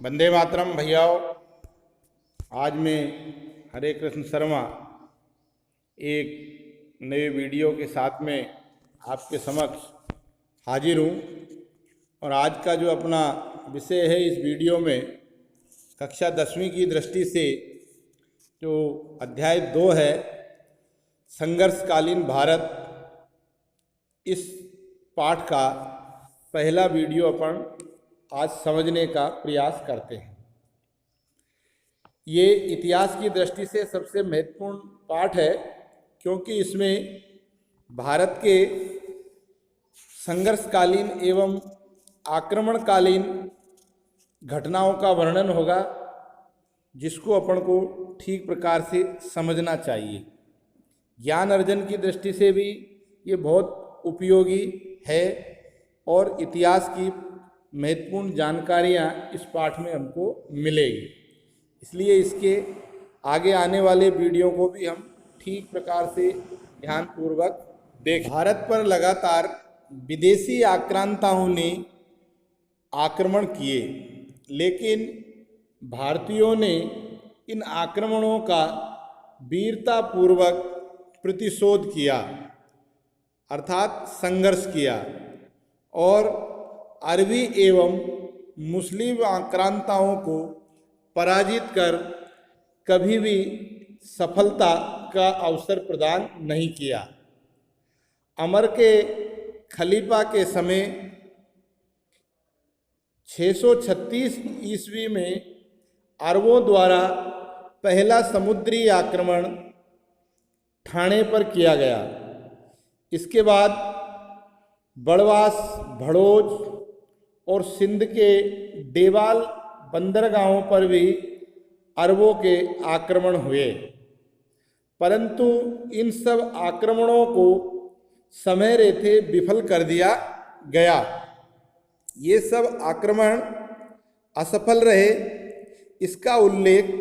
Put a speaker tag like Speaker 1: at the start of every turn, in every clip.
Speaker 1: वंदे मातरम भैयाओ। आज मैं हरे कृष्ण शर्मा एक नए वीडियो के साथ में आपके समक्ष हाजिर हूँ। और आज का जो अपना विषय है इस वीडियो में कक्षा 10वीं की दृष्टि से जो अध्याय 2 है संघर्षकालीन भारत, इस पाठ का पहला वीडियो अपन आज समझने का प्रयास करते हैं। ये इतिहास की दृष्टि से सबसे महत्वपूर्ण पाठ है क्योंकि इसमें भारत के संघर्षकालीन एवं आक्रमणकालीन घटनाओं का वर्णन होगा, जिसको अपन को ठीक प्रकार से समझना चाहिए। ज्ञान अर्जन की दृष्टि से भी ये बहुत उपयोगी है और इतिहास की महत्वपूर्ण जानकारियाँ इस पाठ में हमको मिलेगी। इसलिए इसके आगे आने वाले वीडियो को भी हम ठीक प्रकार से ध्यानपूर्वक देखें। भारत पर लगातार विदेशी आक्रांताओं ने आक्रमण किए, लेकिन भारतीयों ने इन आक्रमणों का वीरतापूर्वक प्रतिशोध किया, अर्थात संघर्ष किया और अरबी एवं मुस्लिम आक्रांताओं को पराजित कर कभी भी सफलता का अवसर प्रदान नहीं किया। अमर के खलीफा के समय 636 ईस्वी में अरबों द्वारा पहला समुद्री आक्रमण ठाणे पर किया गया। इसके बाद बड़वास, भड़ोज और सिंध के देवाल बंदरगाहों पर भी अरबों के आक्रमण हुए, परंतु इन सब आक्रमणों को समय रहते विफल कर दिया गया। ये सब आक्रमण असफल रहे, इसका उल्लेख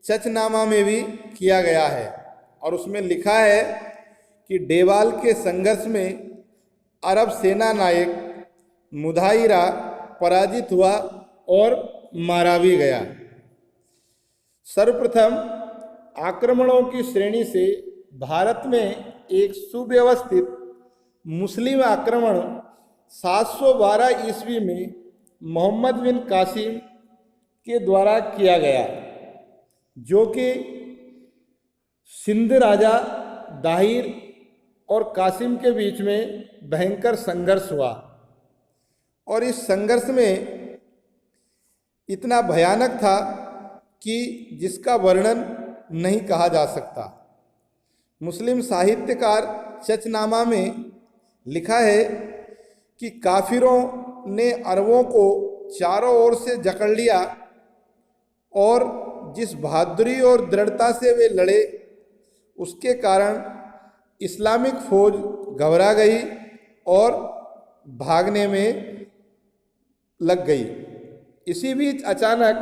Speaker 1: चचनामा में भी किया गया है और उसमें लिखा है कि देवाल के संघर्ष में अरब सेना नायक मुदाहिरा पराजित हुआ और मारा भी गया। सर्वप्रथम आक्रमणों की श्रेणी से भारत में एक सुव्यवस्थित मुस्लिम आक्रमण 712 ईस्वी में मोहम्मद बिन कासिम के द्वारा किया गया, जो कि सिंध राजा दाहिर और कासिम के बीच में भयंकर संघर्ष हुआ। और इस संघर्ष में इतना भयानक था कि जिसका वर्णन नहीं कहा जा सकता। मुस्लिम साहित्यकार चचनामा में लिखा है कि काफिरों ने अरबों को चारों ओर से जकड़ लिया और जिस बहादुरी और दृढ़ता से वे लड़े, उसके कारण इस्लामिक फौज घबरा गई और भागने में लग गई। इसी बीच अचानक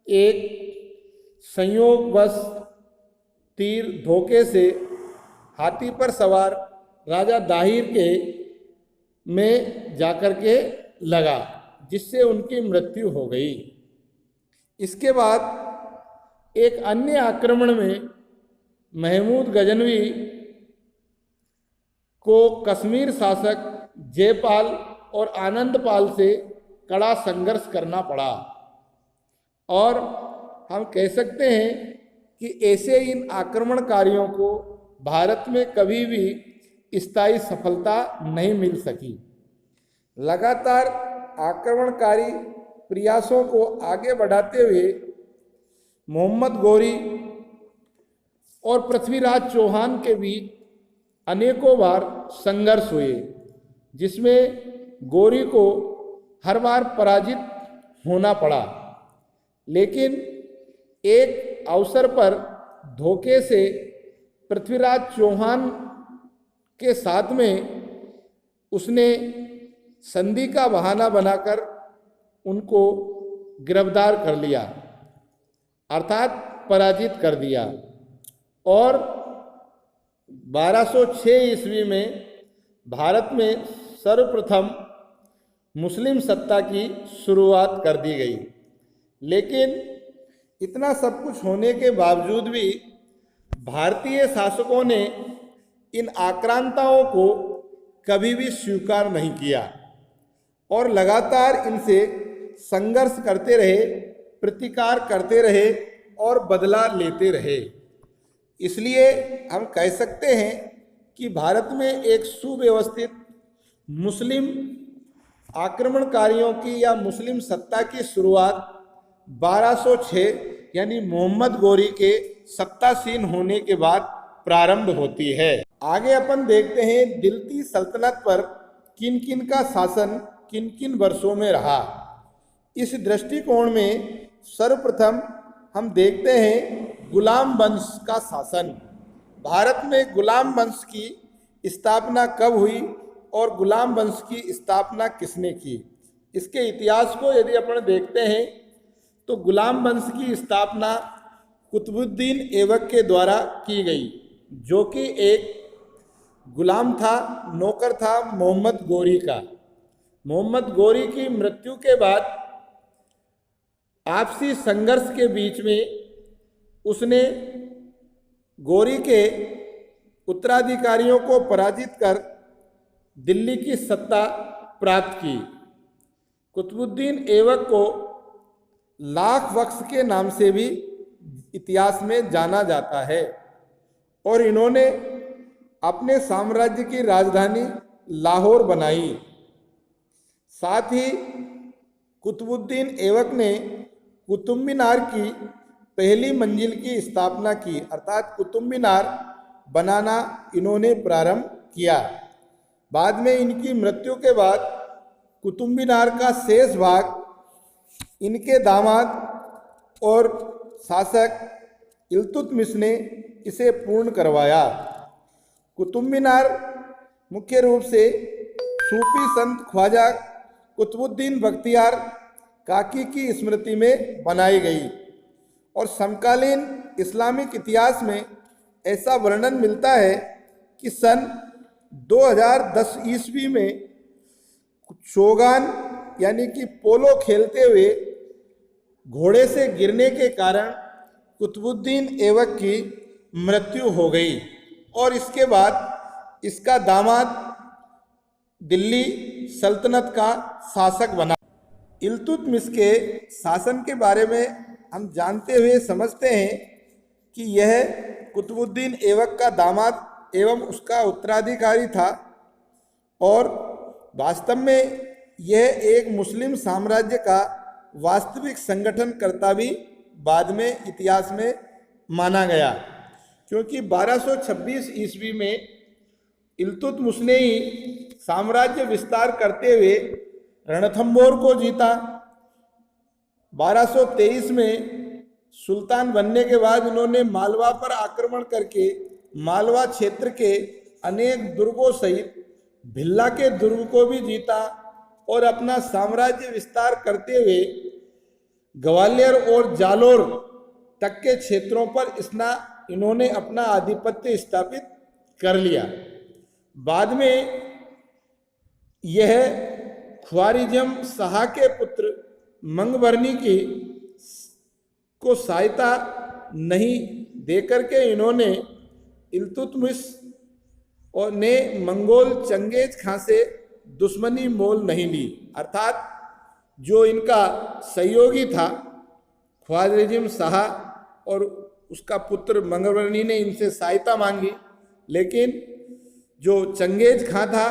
Speaker 1: एक संयोगवश तीर धोखे से हाथी पर सवार राजा दाहिर के में जाकर के लगा, जिससे उनकी मृत्यु हो गई। इसके बाद एक अन्य आक्रमण में महमूद गजनवी को कश्मीर शासक जयपाल और आनंदपाल से कड़ा संघर्ष करना पड़ा और हम कह सकते हैं कि ऐसे इन आक्रमणकारियों को भारत में कभी भी स्थायी सफलता नहीं मिल सकी। लगातार आक्रमणकारी प्रयासों को आगे बढ़ाते हुए मोहम्मद गौरी और पृथ्वीराज चौहान के बीच अनेकों बार संघर्ष हुए, जिसमें गौरी को हर बार पराजित होना पड़ा। लेकिन एक अवसर पर धोखे से पृथ्वीराज चौहान के साथ में उसने संधि का बहाना बनाकर उनको गिरफ्तार कर लिया, अर्थात पराजित कर दिया और 1206 ईस्वी में भारत में सर्वप्रथम मुस्लिम सत्ता की शुरुआत कर दी गई। लेकिन इतना सब कुछ होने के बावजूद भी भारतीय शासकों ने इन आक्रांताओं को कभी भी स्वीकार नहीं किया और लगातार इनसे संघर्ष करते रहे, प्रतिकार करते रहे और बदला लेते रहे। इसलिए हम कह सकते हैं कि भारत में एक सुव्यवस्थित मुस्लिम आक्रमणकारियों की या मुस्लिम सत्ता की शुरुआत 1206 यानी मोहम्मद गोरी के सत्तासीन होने के बाद प्रारंभ होती है। आगे अपन देखते हैं दिल्ली सल्तनत पर किन किन का शासन किन किन वर्षों में रहा। इस दृष्टिकोण में सर्वप्रथम हम देखते हैं गुलाम वंश का शासन। भारत में गुलाम वंश की स्थापना कब हुई और गुलाम वंश की स्थापना किसने की, इसके इतिहास को यदि अपन देखते हैं तो गुलाम वंश की स्थापना कुतुबुद्दीन ऐबक के द्वारा की गई, जो कि एक गुलाम था, नौकर था मोहम्मद गोरी का। मोहम्मद गोरी की मृत्यु के बाद आपसी संघर्ष के बीच में उसने गोरी के उत्तराधिकारियों को पराजित कर दिल्ली की सत्ता प्राप्त की। कुतुबुद्दीन ऐबक को लाख बख्श के नाम से भी इतिहास में जाना जाता है और इन्होंने अपने साम्राज्य की राजधानी लाहौर बनाई। साथ ही कुतुबुद्दीन ऐबक ने कुतुब मीनार की पहली मंजिल की स्थापना की, अर्थात कुतुब मीनार बनाना इन्होंने प्रारंभ किया। बाद में इनकी मृत्यु के बाद कुतुब मीनार का शेष भाग इनके दामाद और शासक इल्तुतमिश ने इसे पूर्ण करवाया। कुतुब मीनार मुख्य रूप से सूफी संत ख्वाजा कुतुबुद्दीन बख्तियार काकी की स्मृति में बनाई गई और समकालीन इस्लामिक इतिहास में ऐसा वर्णन मिलता है कि सन 2010 ईस्वी में शोगान यानी कि पोलो खेलते हुए घोड़े से गिरने के कारण कुतुबुद्दीन ऐबक की मृत्यु हो गई और इसके बाद इसका दामाद दिल्ली सल्तनत का शासक बना। इल्तुतमिश के शासन के बारे में हम जानते हुए समझते हैं कि यह कुतुबुद्दीन ऐबक का दामाद एवं उसका उत्तराधिकारी था और वास्तव में यह एक मुस्लिम साम्राज्य का वास्तविक संगठनकर्ता भी बाद में इतिहास में माना गया, क्योंकि 1226 ईस्वी में इल्तुतमिश ने ही साम्राज्य विस्तार करते हुए रणथंबोर को जीता। 1223 में सुल्तान बनने के बाद इन्होंने मालवा पर आक्रमण करके मालवा क्षेत्र के अनेक दुर्गों सहित भिल्ला के दुर्ग को भी जीता और अपना साम्राज्य विस्तार करते हुए ग्वालियर और जालोर तक के क्षेत्रों पर इन्होंने अपना आधिपत्य स्थापित कर लिया। बाद में यह ख्वारिज़म शाह के पुत्र मंगवर्नी को सहायता नहीं देकर के इन्होंने इल्तुतमिश और ने मंगोल चंगेज खां से दुश्मनी मोल नहीं ली, अर्थात जो इनका सहयोगी था ख्वारिज़म शाह और उसका पुत्र मंगवर्नी ने इनसे सहायता मांगी, लेकिन जो चंगेज खां था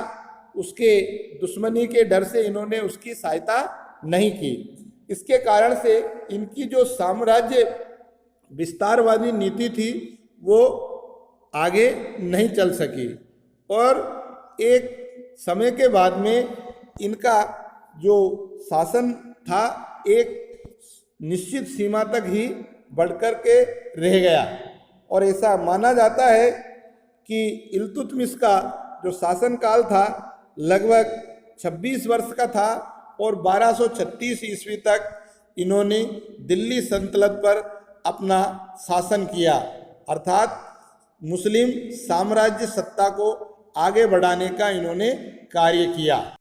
Speaker 1: उसके दुश्मनी के डर से इन्होंने उसकी सहायता नहीं की। इसके कारण से इनकी जो साम्राज्य विस्तारवादी नीति थी वो आगे नहीं चल सकी और एक समय के बाद में इनका जो शासन था एक निश्चित सीमा तक ही बढ़कर के रह गया और ऐसा माना जाता है कि इल्तुतमिश का जो शासनकाल था लगभग 26 वर्ष का था और 1236 ईस्वी तक इन्होंने दिल्ली सल्तनत पर अपना शासन किया, अर्थात मुस्लिम साम्राज्य सत्ता को आगे बढ़ाने का इन्होंने कार्य किया।